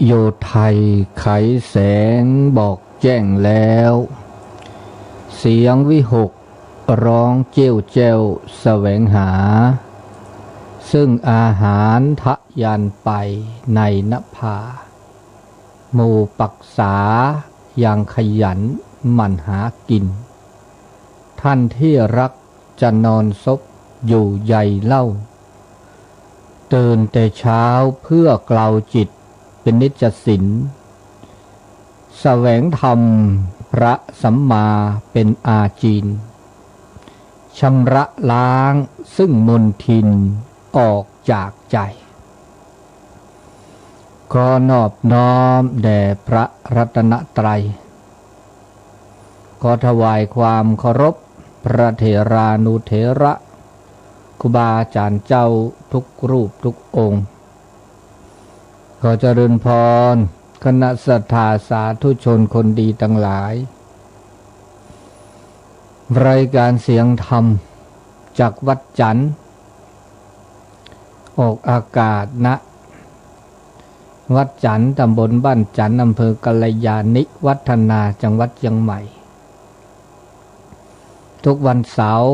โยไทยไขแสงบอกแจ้งแล้วเสียงวิหกร้องเจ้วแจ้วแสวงหาซึ่งอาหารทะยานไปในนภาหมู่ปักษาอย่างขยันหมั่นหากินท่านที่รักจะนอนซบอยู่ใหญ่เล่าตื่นแต่เช้าเพื่อเกลาจิตเป็นนิจสินแสวงธรรมพระสัมมาเป็นอาจีนชำระล้างซึ่งมลทินออกจากใจขอนอบน้อมแด่พระรัตนตรัยขอถวายความเคารพพระเถรานุเถระครูบาอาจารย์เจ้าทุกรูปทุกองค์ขอเจริญพรคณะศรัทธาสาธุชนคนดีทั้งหลายรายการเสียงธรรมจากวัดจันทร์ออกอากาศณวัดจันทร์ตำบลบ้านจันทร์อำเภอกัลยาณิวัฒนาจังหวัดเชียงใหม่ทุกวันเสาร์